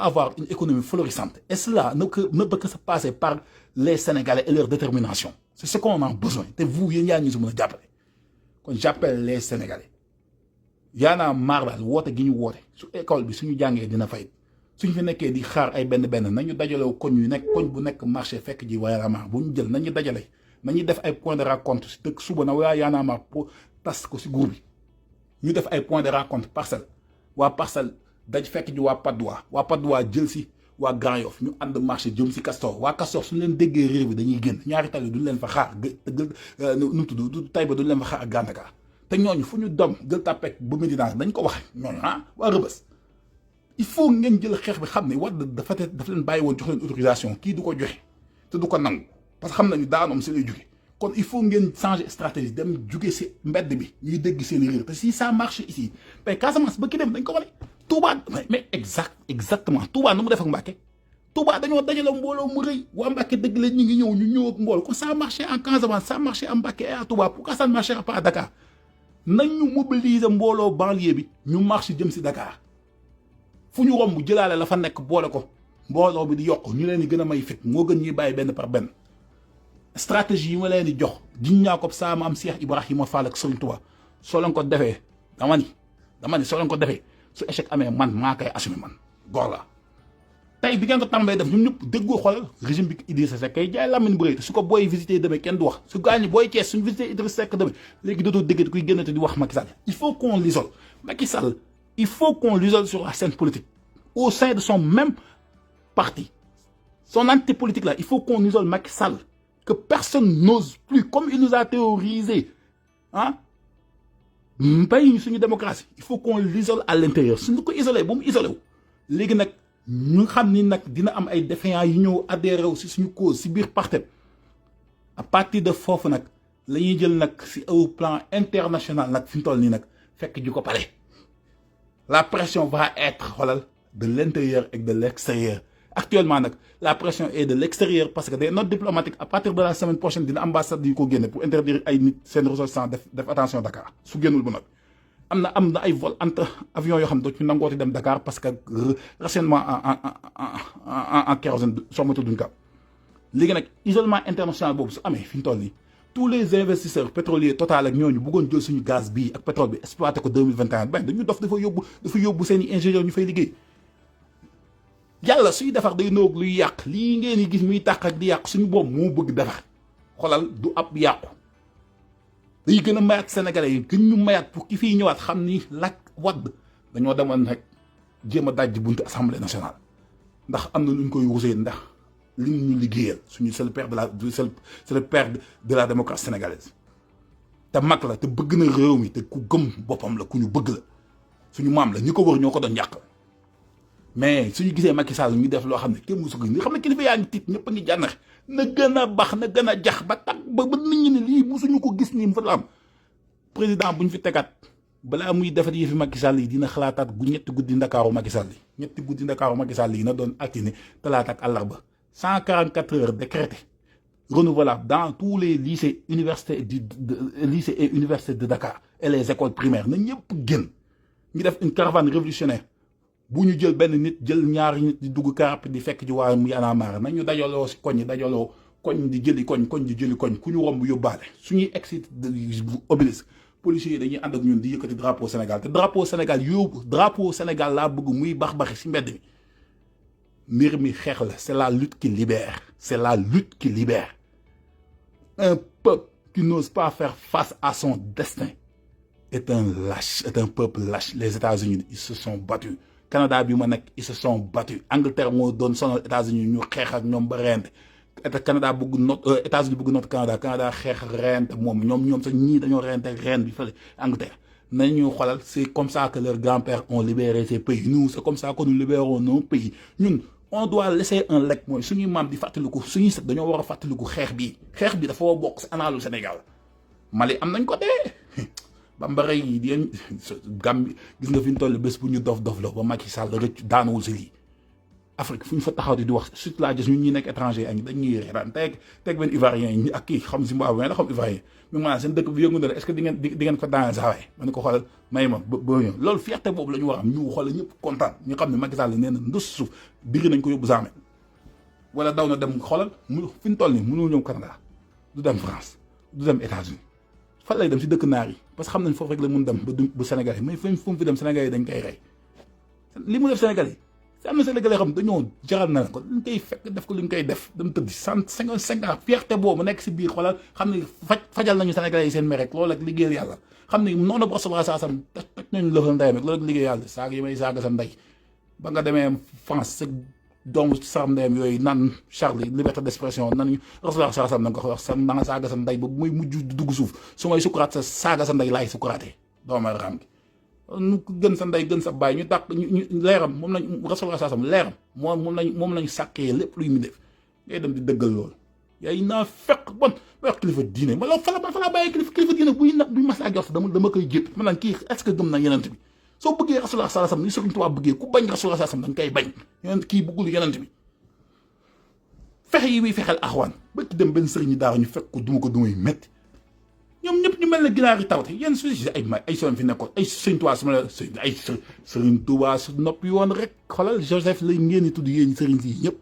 avoir une économie florissante. Et cela ne peut que se passer par les Sénégalais et leur détermination. C'est ce qu'on a besoin. Et vous, j'appelle les Sénégalais Y'en a marre daal woote gi ñu woote su école bi suñu jàngee dina fay suñu fi nekkee di xaar ay benn nañu dajalew koñ yu nekk koñ bu nekk marché fekk ji waa Y'en a marre bu ñu jël nañu dajale nañu def ay point de rencontre si dëkk suba na waa Y'en a marre pour tas ko si groupe bi ñu def ay point de rencontre parcelle waa parcelle daj fekk ji waa Patte d'Oie jël si waa Grand Yoff ñu ànd marché jëm si Castor waa Castor suñu leen déggee réew bi dañuy génn ñaari tali duñ leen fa xaar nu mu tudd Taïba duñ leen fa xaar ak Grand Dakar te ñooñu fu ñu dom Gueule Tapée ba Médina dañ ko waxe ñooñu waa Rebeuss il faut ngeen jël xeex bi xam ne Wade dafa leen bàyyi woon jox leen autorisation kii du ko joxe te du ko nangu parce que xam nañu daanoom si lay jóge kon il faut ngeen changer stratégie dem jóge si mbedd bi ñuy dégg seen réer te si ça marche ici mais Casamance ba ki dem dañ ko wane Touba mais exactement Touba nu mu def ak Mbacké Touba dañoo dajale mbooloo mu rëy waa Mbacké dëgg la ñu ngi ñëw ak mbooloo kon ça marché en Casamance ça marché à Mbacké et à Touba pourquoi ça ne marchera pas à Dakar nañu mobiliser mbooloo banlieue bi ñu marché jëm si Dakar fu ñu romb jëlaale la fa nekk boole ko mbooloo bi di yokk ñu leen di gën a may fit moo gën ñuy bàyyi benn par benn stratégie yi ma leen di jox jiñ ñaa ko saa maam Cheikh Ibrahima Fall ak Serigne Touba soo leen ko defee dama ni soo leen ko defee su échec amee man maa koy assumé man góor la tey bi ngeen ko tàmbee def ñun ñëpp déggoo xoolal régime bi Idrissa Seck kay jaay Lamine bu rëy su ko booy visité demee kenn du wax su gaañi booy Thiès suñu visité Idrissa Seck demee léegi dootoo déggati kuy génnate di wax Macky Sall il faut qu'on l'isole Macky Sall il faut qu'on l'isole sur la scène politique au sein de son même parti son entité politique là il faut qu'on isole Macky Sall que personne n'ose plus comme il nous a théorisé ah bàyyi ñu suñu démocratie il faut qu'on l'isole à l'intérieur suñu ko isolé ba mu isolé wu léegi nag ñu xam ni nag dina am ay défaillants yu ñëw adhéré wu si suñu cause si biir parti à partir de foofu nag la ñuy jël nag si au plan international nag fi mu toll nii nag fekk ju ko pare la pression va être xoolal de l'intérieur et de l'extérieur actuellement nag la pression est de l'extérieur parce que des notes diplomatiques à partir de la semaine prochaine dina ambassade yu ko génne pour interdire ay nit seen ressortissants def attention Dakar su génnul bu nag am na ay vol entre avions yoo xam ne doo ci nangooti dem Dakar parce que rationnement en kérosène sommatu duñ ko am léegi nag isolement international boobu su amee fi ñu toll nii tous les investisseurs pétroliers Total ak ñooñu bëggoon jël suñu gaz bii ak pétrole bi exploité ko 2021 ben dañu dof dafa yóbbu seen i ingénieurs ñu fay liggéey yàlla suy defar day noog luy yàq lii ngeen di gis muy tàq ak di yàq suñu boobu moo bëgg defar xolal du ab yàqu day gën a mayaat sénégalais yi gën ñu mayaat pour ki fiy ñëwaat xam ni lak wadd dañoo demoon rek jéem a dajji buntu assemblée nationale ndax am na lu ñu koy rusee ndax li ñu liggéeyal suñu c'est le père de la démocratie sénégalaise te mag la te bëgg na réew mi te ku gëm boppam la ku ñu bëgg la suñu maam la ñi ko wër ñoo ko doon yàq mais suñu gisee Macky Sall ñu def loo xam ne kenn musu ko ni xam ne kilifa yaa ngi tiit ñëpp a ngi jànnax na gën a bax na gën a jax ba tax ba nit ñi ne lii musuñu ko gis nii mu fa la am président bu ñu fi tegaat balaa muy defat yi fi Macky Sall yi dina xalaataat ñetti guddi ndakaaru Macky Sall yi ñetti guddi ndakaaru Macky Sall yi na doon altine talaata ak àllarba 144 heures décrétées renouvelables dans tous les lycées universités lycées et universités de Dakar et les écoles primaires na ñëpp génn ñu def une caravane révolutionnaire bu ñu jël benn nit jël ñaari nit di dugg karap di fekk ji waa muy anaamaara nañu dajaloo si koñ dajaloo koñ di jëli koñ di jëli koñ ku ñu romb yóbbaale suñuy exit obélisque policiers yi dañuy ànd ak ñun di yëkkati drapeau Sénégal te drapeau Sénégal yóbbu drapeau Sénégal laa bëgg muy baxi si mbedd mi mbir mi xeex la c'est la lutte qui libère c'est la lutte qui libère un peuple qui n'ose pas faire face à son destin est un lâche est un peuple lâche les États-Unis ils se sont battus Canada bi ma nekk ils se sont battus Angleterre moo doon sonal États-Unis ñu xeex ak ñoom ba rente Canada bëgg États-Unis bëgg not Canada xeex rente moom ñoom sax ñii dañoo rente rente bi fële Angleterre nañu xoolal c'est comme ça que leurs grands-pères ont libéré ces pays nous c'est comme ça que nous libérons nos pays ñun on doit laisser un legs mooy suñuy maam di fàttaliku suñuy set dañoo war a fàttaliku xeex bi dafa war a bokk si analu Sénégal Mali am nañ ko dee bambara yi di Gambie gis nga fi ñu toll bés bu ñu dof la ba Macky Sall rëcc daanuwul si lii Afrique fu ñu fa taxaw di wax surtout la gis ñun ñi nekk étranger ak dañuy reetaan teg benn Ivoirien yi ak kii xam Zimbabwe la xam Ivoirien mi maanaam seen dëkk bi yëngu na la est-ce que di ngeen ko daaneel saa waay ma ne ko xoolal may ma ba ñëw loolu fierté boobu la ñu war a am ñu xoolal ñëpp kontaan ñu xam ne Macky Sall nee na ndës suuf diri nañ ko yóbbu Zamé wala daw na dem xoolal mu fi ñu toll nii mënul ñëw Canada du dem France du dem États-Unis fan lay dem si dëkk naar yi parce que xam nañ foofu rek la mun dem ba Sénégal yi mais fu mu fi dem Sénégal yi dañ koy rey li mu def Sénégal yi si am na Sénégalais xam dañoo jaral na ko luñ koy fekk def ko luñ koy def dem tëdd 155 ans fierté boobu nekk si biir xoolal xam ne fajal nañu Sénégalais yi seen mer rek loolu ak liggéeyal yàlla xam ne noonu bu rasulullah saasam toj nañu lëfal ndeyam rek loolu ak liggéey yàlla saaga yi may saaga sa ndey ba nga demee France sa doomu saram ndeyam yooyu naan Charlie liberté d'expression nan rasulullah saasam na nga ko wax sa na nga saaga sa ndey ba muy mujj dugg suuf su may sukkuraat sa saaga sa ndey laay sukkuraatee dooma raam gi nu gën sa ndey gën sa baay ñu dàq ñu leeram moom lañ rasulullah saasam leeram moom lañ sàkkee lépp luy mu def ngay dem di dëggal loolu yaay naa fekk bon ba wax kilifa diine ma loolu fa la bàyyee kilifa diine buy mas a jot dama koy jëpp ma naan kii est-ce que gëm na yenent bi soo bëggee rasulullah saasam ni Sëriñ Tuubaa bëggee ku bañ rasulullah saasam dañ koy bañ yenent kii bëggul yenent bi fexe yi muy fexeel axwaan ba ci dem benn sëriñ ñi daara ñu fekk ko duma yu métti ñoom ñëpp ñu mel ne ginaar yi tawte yéen su ay soon fi nekkoon ay Sëriñ Tuubaa su ma la ay Sëriñ Tuubaa su noppi woon rek xoolal Joseph lay ngeen di tudd yéen sëriñ si ñëpp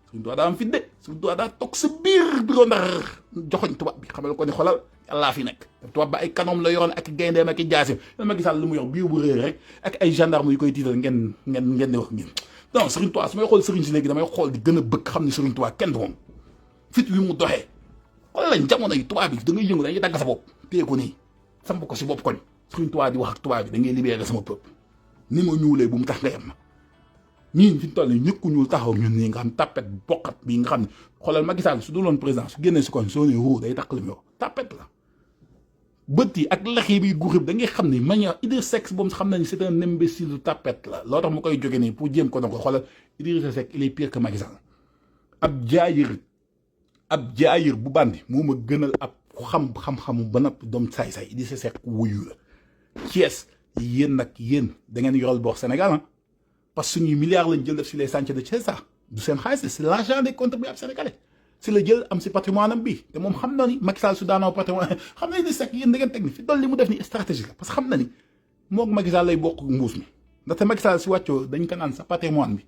Sëriñ Tuubaa daa am fi de Sëriñ Tuubaa daa toog sa biir biro Ndar joxoñ tubaab bi xamal ko ne xoolal yàllaa fi nekk tubaab ba ay kanoom la yoroon ak gayndeem ak i jaasim yéen ma gisal lu mu yor biir bu réer rek ak ay gendarme yu koy tiital ngeen di wax ngeen non Serigne Touba su may xool Serigne si léegi damay xool di gën a bëgg xam ne Serigne Touba kenn du moom fit wi mu doxee xool lañ jamono yi tubaab bi da ngay yëngu dañuy dagg sa bopp téye ko nii samp ko si bopp koñ Serigne Touba di wax ak tubaab bi da ngay libéré sama peuple ni ma ñuulee bu mu tax nga yem ma ñii fi ñu toll nii ñëpp ku ñuul taxaw ñun nii nga xam tapet bokkat bi nga xam ne xoolal Macky Sall su duloon président su génnee si koñ soo nee wuu day takk li mu yor tapet la bët yi ak lex yi bi guurib da ngay xam ni manière Idrissa Seck boobu xam na ni c'est un imbécile tapet la loo tax mu koy jóge nii pour jéem ko donc xoolal Idrissa Seck il est pire que Macky Sall ab jaayir bu bandi moo ma gënal ab xam-xamu ba napp doom saay-saay Idrissa Seck wuyu la Thiès yéen nag yéen da ngeen yoral bor Sénégal ah parce que suñuy milliards lañ jël def si les chantiers de Thiès sax du seen xaalis c'est l'argent des contribuables sénégalais si la jël am si patrimoine am bi te moom xam na ni Macky Sall su daanoo patrimoine xam na ni Seck yéen da ngeen teg ni fi dool li mu def ni stratégique la parce que xam na ni moog Macky Sall lay bokk mbuus mi ndaxte Macky Sall si wàccoo dañ ko naan sa patrimoine bi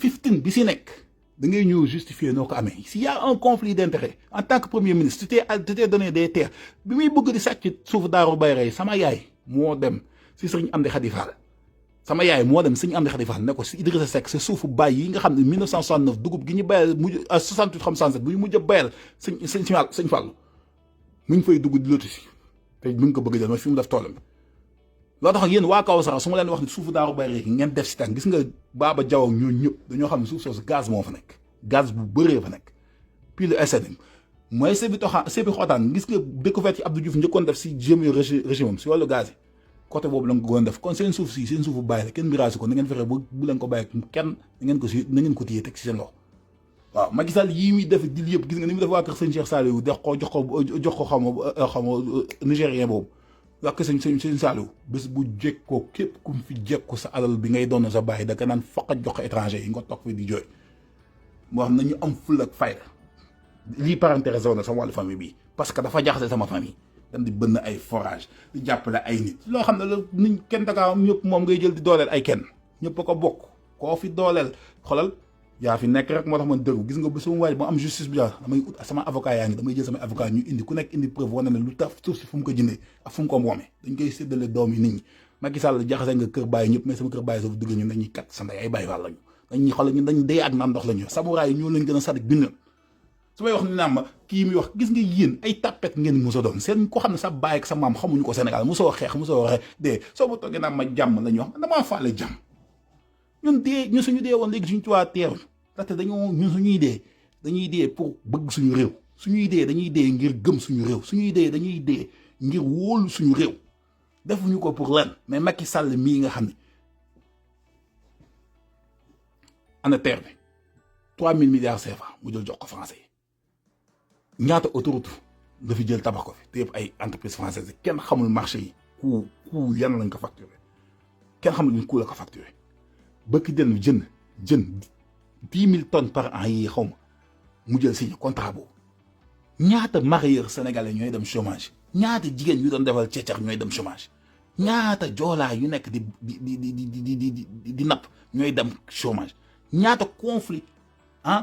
15 bi si nekk da ngay ñëw justifier noo ko amee s'il y a un conflit d'intérêt en tant que premier ministre tu t'es donné des terres bi muy bëgg di sàcc suuf Daaru Bayre sama yaay moo dem si Serigne Amdi Khady Fall sama yaay moo dem Serigne Amdi Khady Fall ne ko si Idrissa Seck sa suufu bàyyi yi nga xam ne 1969 dugub gi ñu bayal mujj 68 xam 67 bu ñu mujj a bayal sëñ Fall mu ngi fay dugg di lotu si te mu ngi ko bëgg a jël mooy fi mu def toolam loo tax yéen waa kaw sax su ma leen wax ne suufu Daaru Bayre ngeen def si tànk gis nga Baba Diaw ak ñooñu ñëpp dañoo xam ne suuf soosu gaz moo fa nekk gaz bu bëree fa nekk puis le SNM mooy sebi xootaan gis nga découverte yi Abdou Diouf njëkkoon def si jéem régime am si wàllu gaz yi côté boobu la nga ko doon def kon seen suuf si seen suufu bàyyi la kenn miraasi ko na ngeen fexe bu leen ko bàyyi kenn na ngeen ko téye teg si seen loxo waaw Macky Sall yii muy def dil yëpp gis nga ni mu def waa kër sëñ Cheikh Saliou jox ko xam nigérien boobu waa kër sëñ Saliou bés bu jekkoo képp ku fi jekku sa alal bi ngay doon sa bàyyi da ka naan faqat jox ko étranger yi nga toog fi di jooy moo xam nañu am ful ak fayda lii parenthèse na sama wàllu famille bii parce que dafa jaxase sama famille dañ di bënn ay forage di jàppale ay nit loo xam ne la niñ kenn dakaam ñëpp moom ngay jël di dooleel ay kenn ñëpp a ko bokk koo fi dooleel xolal yaa fi nekk rek moo tax man dëggu gis nga ba sama waaj ba am justice bi damay ut sama avocat yaa ngi damay jël samay avocat ñu indi ku nekk indi preuve wane ne lu tax suuf si fu mu ko jëndee ak fu mu ko moomee dañ koy séddale doom yi nit ñi Macky Sall jaxase nga kër bàyyi ñëpp mais sama kër bàyyi soo fi duggee ñun dañuy kat sa ndey ay bàyyi wàll lañu dañuy xoolal ñun dañ dee ak naan ndox la ñu samuraay ñoo leen gën a sadik bind su may wax ni naam ma kii muy wax gis nga yéen ay tapet ngeen mosoo doon seen ko xam ne sa baay ak sa maam xamuñu ko Sénégal mosoo xeex mosoo waxee dee soo ma toogee naam ma jàmm la ñuy wax damaa faale jàmm ñun dee ñun suñu dee woon léegi suñu tuwaa teeruñ ndaxte dañoo ñun suñuy dee dañuy dee pour bëgg suñu réew suñuy dee dañuy dee ngir gëm suñu réew suñuy dee dañuy dee ngir wóolu suñu réew defuñu ko pour lan mais Macky Sall mii nga xam ne ana terre bi 3000 milliards CFA mu jël jox ko français yi ñaata autoroute dafa jël tabax ko fi te yëpp ay entreprise française kenn xamul marché yi coût yan lañ ko facturé kenn xamul ni coût la ko facturé bëkk den jën 10 000 tonnes par an yi xaw ma mu jël signé contrat boobu ñaata mareyeurs sénégalais ñooy dem chômage ñaata jigéen yu doon defal ceecax ñooy dem chômage ñaata joolaa yu nekk di napp ñooy dem chômage ñaata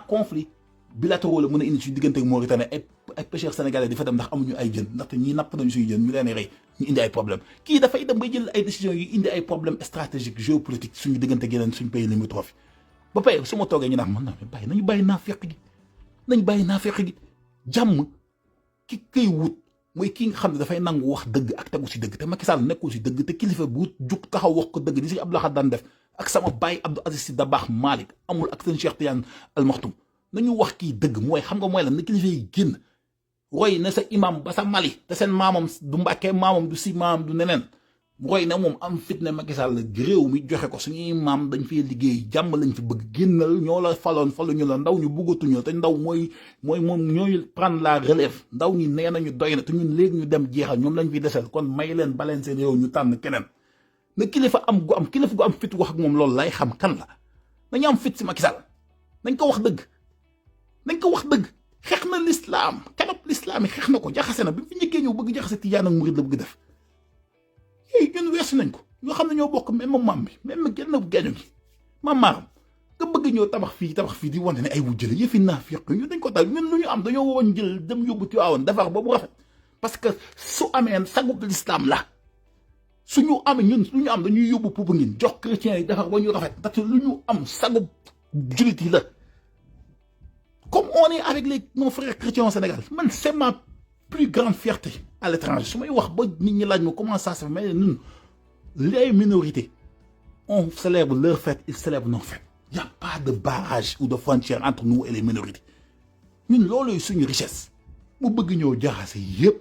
conflit bilatéraux la mën a indi ci diggante ak Mauritanie ay pêcheurs sénégalais di fa dem ndax amuñu ay jën ndaxte ñii napp nañu suñu jën ñu leen rey ñu indi ay problème kii dafay dem bay jël ay décisions yu indi ay problème stratégique géopolitique suñu diggante ak yeneen suñu pays limitrophes ba pare su ma toogee ñu naan man naa bàyyi nañu bàyyi naa fekk gi jàmm ki koy wut mooy kii nga xam ne dafay nangu wax dëgg ak tegu si dëgg te Macky Sall nekkul si dëgg te kilifa bu jug taxaw wax ko dëgg di si Abdou Lahad daan def ak sama baay Abdou Aziz Sy Dabakh Malick amul ak seen Cheikh Tidiane Al Maktoum nañu wax kii dëgg mooy xam nga mooy lan na kilifa yi génn roy na sa imam ba sa Mali te seen maamam du Mbàkke maamam du si maamam du neneen roy na moom am fit ne Macky Sall réew mi joxe ko suñuy maam dañ fee liggéey jàmm lañ fi bëgg génnal ñoo la faloon faluñu la ndaw ñu bëggatuñu te ndaw mooy moom ñooy prendre la relève ndaw ñi nee nañu doy na te ñun léegi ñu dem jeexal ñoom lañ fi desel kon may leen baleen seen réew ñu tànn keneen na kilifa gu am fit wax ak moom loolu lay xam kan la nañu am fit si Macky Sall nañ ko wax dëgg xeex na l'islam kanop l'islam yi xeex na ko jaxase na bi fi njëkkee ñëw bëgg jaxase tijaan ak murid la bëgg def yooyu ñun weesu nañ ko ñoo xam ne ñoo bokk même maam bi même genn gaño gi maam maaram nga bëgg ñoo tabax fii di wane ne ay wujjale yëfi naafiq ñu dañ ko dal ñun lu ñu am dañoo woon jël dem yóbbu Tiwaawan defar ba mu rafet parce que su amee sagub l'islam la suñu am ñun lu ñu am dañuy yóbbu Popenguine jox chrétiens yi defar ba ñu rafet ndaxte lu ñu am sagu jullit yi la comme on est avec nos frères chrétiens au Sénégal man c'est ma plus grande fierté à l'étranger su may wax ba nit ñi laaj ma comment ça se fait mais ñun les minorités on célèbre leur fête ils célèbrent nos fêtes il y a pas de barrage ou de frontière entre nous et les minorités ñun loolu suñu richesse mu bëgg ñëw jaxase yépp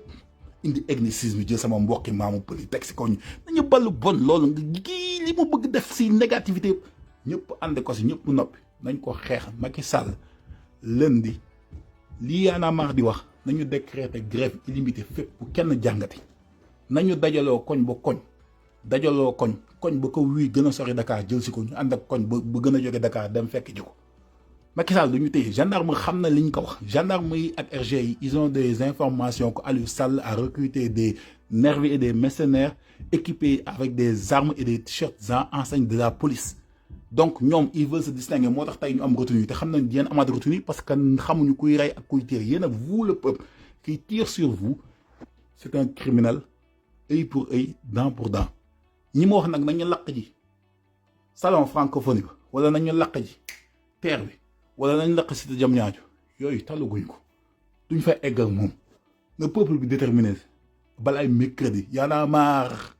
indi ethnicisme jël sama mbokki maamu pëli teg si ko ñu nañu ballu bon loolu nga kii li mu bëgg def si négativité ñëpp ànd ko si ñëpp noppi nañ ko xeex Macky Sall lundi lii Y'en a marre di wax nañu décréter grève illimitée fépp bu kenn jàngati nañu dajaloo koñ ba koñ dajaloo koñ ba ko wii gën a sori Dakar jël si ko ñu ànd ak koñ ba gën a jóge Dakar dem fekk ji ko Macky Sall dañu téye gendarme xam na li ñu ko wax gendarme yi ak RG yi ils ont des informations que Aliou Sall a recruté des nervis et des mercenaires équipés avec des armes et des t-shirts en enseigne de la police donc ñoom ils veulent se distinguer moo tax tey ñu am retenue te xam nañ yéen amaat retenue parce que xamuñu kuy rey ak kuy tiir yéen ak vous le peuple qui tire sur vous c'est un criminel œil pour œil dent pour dent ñi ma wax nag nañu laq ji salon francophonie ba wala nañu laq ji terre bi wala nañ laq cité Diamniadio yooyu taluguñ ko duñ fa egg ak moom le peuple bi déterminé balaay mercredi Y'en a marre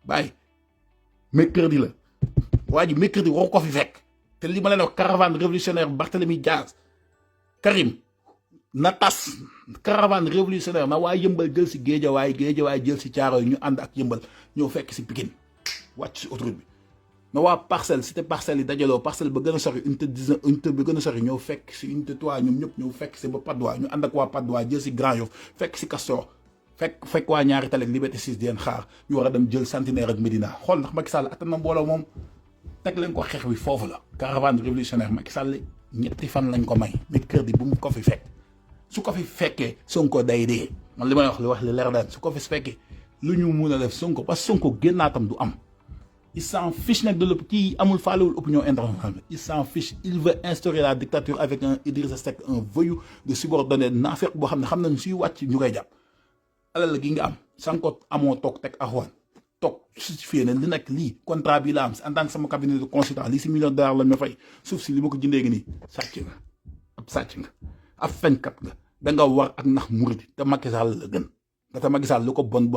bàyyi mercredi la waa ji mercredi waru ko fi fekk te li ma leen wax caravane révolutionnaire Barthélemy Diaz Karim na tas caravane révolutionnaire na waa yëmbal jël si géejawaay jël si caaro yi ñu ànd ak yëmbal ñëw fekk si Pikine wàcc si autoroute bi na waa parcelle cité parcelle yi dajaloo parcelle ba gën a sori unité 19 unité ba gën a sori ñëw fekk si unité 3 ñoom ñëpp ñëw fekk si ba Patte d'Oie ñu ànd ak waa Patte d'Oie jël si Grand Yoff fekk si Castor fekk waa ñaari tali ak Liberté 6 di leen xaar ñu war a dem jël Centenaire ak Médina xool ndax Macky Sall attan na mbooloo moom teg leen ko xeex bi foofu la caravane révolutionnaire Macky Sall ñetti fan lañ ko may mercredi bu mu ko fi fekk su ko fi fekkee Sonko day dee man li may wax li leer daal su ko fi fekkee lu ñu mun a def Sonko parce que Sonko génnaatam du am il s'en fiche nag de l'op kii amul faalewul opinion internationale il s'en fiche il veut instaurer la dictature avec un Idrissa Seck un voyou de subordonné naafeq boo xam ne xam nañ suy wàcc ñu koy jàpp alal gi nga am sanko amoo toog teg axwaan toog justifié ne li nekk lii contrat bi la am en tant que sama cabinet de consultant lii si $1 million lañ ma fay suuf si li ma ko jëndee gi nii sàcc nga ab sàcc nga ab fenkat nga da nga war ak nax murid te Macky Sall la gën te Macky Sall lu ko bon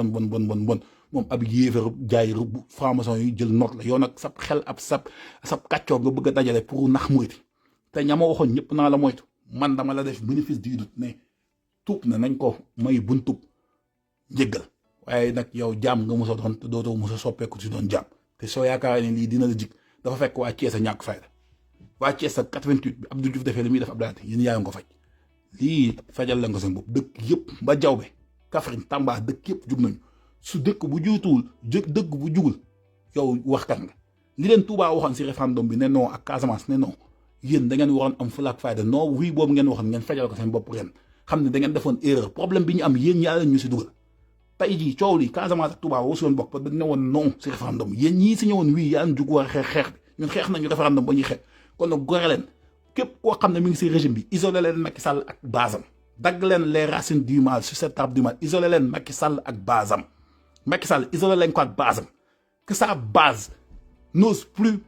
moom ab yéefar jaay franc-maçon yi jël note la yow nag sab xel ab sab kàccoor nga bëgg a dajale pour nax murid te ñama waxoon ñëpp naa la moytu man dama la def bénéfice du doute ne tuub na nañ ko may buntub njëggal waaye nag yow jaam nga mos a doon te dootoo mos a soppeeku si doon jaam te soo yaakaar ne lii dina la jig dafa fekk waa Thiès a ñàkk fayda waa Thiès a 88 bi Abdou Diouf defee li muy def Abdoulaye yéen yaa ngi ko faj lii fajal la nga seen bopp dëkk yëpp ba Diaobé Kaffrine Tamba dëkk yëpp jug nañu su dëkk bu juutuwul dëkk bu jugul yow waxkat nga li leen Touba waxoon si référendum bi ne non ak Casamance ne non yéen da ngeen waroon am fulaak fayda non wii boobu ngeen waxoon ngeen fajal ko seen bopp ren xam ne da ngeen defoon erreur problème bi ñu am yéen ñaa leen ñu si dugal tey jii coow li Casamance ak Touba wasu woon bokk parce que dañ ne woon non si référendum yéen ñii si ñëwoon wii yaa jug war a xeex bi ñun xeex nañu référendum ba ñuy xeex kon nag gore leen képp koo xam ne mi ngi si régime bi isolé leen Macky Sall ak basam dagg leen les racines du mal sur cette table du mal isolé leen Macky Sall ak basam Macky Sall isolé leen ko ak basam que sa base n'ose plus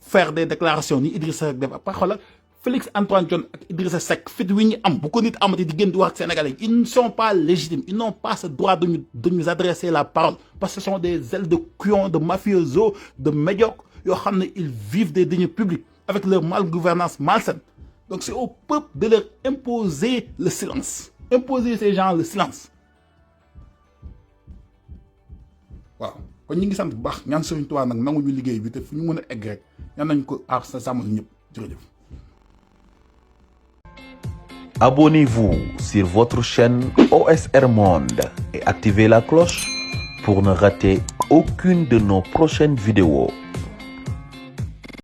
faire des déclarations ni Idrissa Seck def après xoolal Félix Antoine Diome ak Idrissa Seck fit wi ñu am bu ko nit amati di gën di wax ak Sénégalais ils ne sont pas légitimes ils n'ont pas ce droit de nous adresser la parole parce que ce sont des ailes de couillons de mafiosos de médiocres yoo xam ne ils vivent des deniers publics avec leur malgouvernance malsaine donc c'est au peuple de leur imposer le silence imposer ces gens le silence waaw kon ñu ngi sant bu baax ñaan Sëriñ Tuubaa nag nangu ñu liggéey bi te fu ñu mën a egg rek ñaan nañ ko aar sa sàmmal ñëpp jërëjëf. Abonnez-vous sur votre chaîne OSR Monde et activez la cloche pour ne rater aucune de nos prochaines vidéos.